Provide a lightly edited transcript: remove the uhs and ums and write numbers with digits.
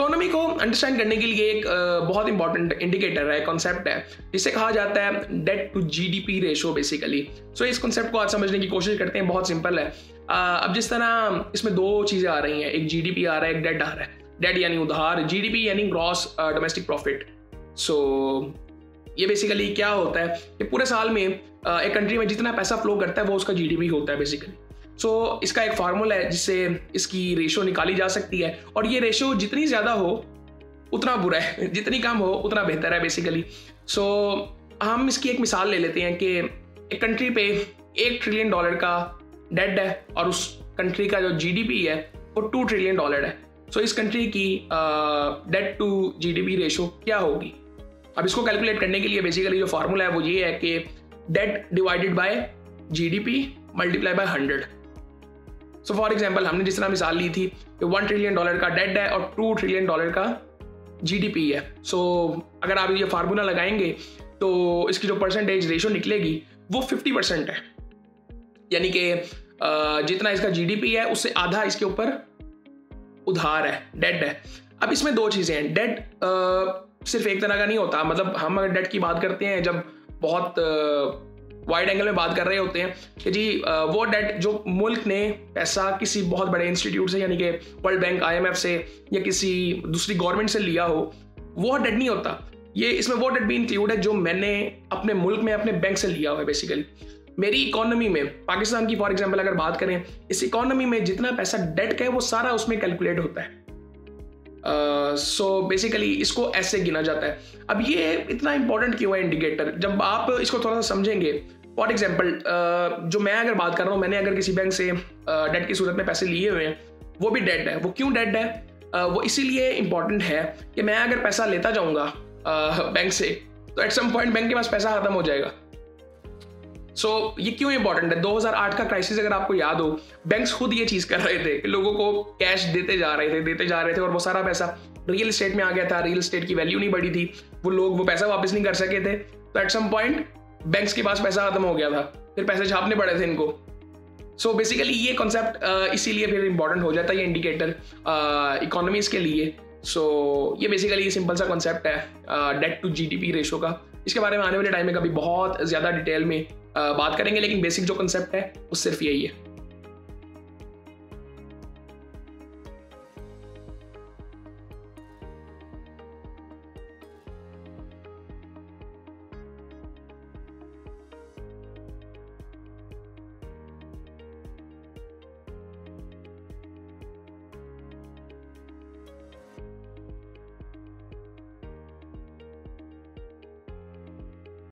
Economy को understand करने के लिए एक बहुत इंपॉर्टेंट इंडिकेटर है, कॉन्सेप्ट है, जिसे कहा जाता है debt to GDP ratio basically. So इस कॉन्सेप्ट को आज समझने की कोशिश करते हैं। बहुत सिंपल है। अब जिस तरह इसमें दो चीज़ें आ रही हैं, एक जीडीपी आ रहा है, एक डेट आ रहा है। डेट यानी उधार, जीडीपी यानी ग्रॉस डोमेस्टिक प्रॉफिट। सो ये बेसिकली क्या होता है कि पूरे साल में एक कंट्री में जितना पैसा फ्लो करता है वो उसका जीडीपी होता है बेसिकली। सो इसका एक फार्मूला है जिससे इसकी रेशो निकाली जा सकती है, और ये रेशो जितनी ज़्यादा हो उतना बुरा है, जितनी कम हो उतना बेहतर है बेसिकली। सो हम इसकी एक मिसाल ले लेते हैं कि एक कंट्री पे $1 ट्रिलियन का डेट है और उस कंट्री का जो जीडीपी है वो $2 ट्रिलियन है। सो इस कंट्री की डेट टू जीडीपी रेशो क्या होगी? अब इसको कैलकुलेट करने के लिए बेसिकली जो फार्मूला है वो ये है कि date divided by GDP multiply by 100। So for example हमने जिस तरह मिसाल ली थी कि $1 ट्रिलियन का डेट है और $2 ट्रिलियन का जीडीपी है। सो अगर आप ये फार्मूला लगाएंगे तो इसकी जो परसेंटेज रेशो निकलेगी वो 50% है, यानी कि जितना इसका जीडीपी है उससे आधा इसके ऊपर उधार है, डेट है। अब इसमें दो चीज़ें हैं। डेट सिर्फ एक तरह का नहीं होता। मतलब हम अगर डेट की बात करते हैं, जब बहुत वाइड एंगल में बात कर रहे होते हैं कि जी वो डेट जो मुल्क ने पैसा किसी बहुत बड़े इंस्टीट्यूट से, यानी कि वर्ल्ड बैंक, IMF से या किसी दूसरी गवर्नमेंट से लिया हो, वो डेट नहीं होता। ये इसमें वो डेट भी इंक्लूड है जो मैंने अपने मुल्क में अपने बैंक से लिया हुआ है बेसिकली। मेरी इकोनॉमी में, पाकिस्तान की फॉर एग्जांपल अगर बात करें, इस इकोनॉमी में जितना पैसा डेट का है वो सारा उसमें कैलकुलेट होता है। सो बेसिकली इसको ऐसे गिना जाता है। अब ये इतना इंपॉर्टेंट क्यों है इंडिकेटर? जब आप इसको थोड़ा सा समझेंगे, फॉर एग्जांपल जो मैं अगर बात कर रहा हूँ, मैंने अगर किसी बैंक से डेट की सूरत में पैसे लिए हुए हैं, वो भी डेट है। वो क्यों डेट है? वो इसीलिए इंपॉर्टेंट है कि मैं अगर पैसा लेता जाऊँगा बैंक से तो एट सम पॉइंट बैंक के पास पैसा खत्म हो जाएगा। सो ये क्यों इंपॉर्टेंट है? 2008 का क्राइसिस अगर आपको याद हो, बैंक्स खुद ये चीज़ कर रहे थे कि लोगों को कैश देते जा रहे थे और वो सारा पैसा रियल एस्टेट में आ गया था। रियल एस्टेट की वैल्यू नहीं बढ़ी थी, वो लोग वो पैसा वापस नहीं कर सके थे, तो एट सम पॉइंट बैंक्स के पास पैसा खत्म हो गया था, फिर पैसे छापने पड़े थे इनको। सो बेसिकली ये कॉन्सेप्ट इसीलिए फिर इंपॉर्टेंट हो जाता है ये इंडिकेटर इकोनॉमीज के लिए। सो ये बेसिकली सिंपल सा कॉन्सेप्ट है डेट टू जीडीपी रेशो का। इसके बारे में आने वाले टाइम में कभी बहुत ज़्यादा डिटेल में बात करेंगे, लेकिन बेसिक जो कॉन्सेप्ट है वो सिर्फ यही है।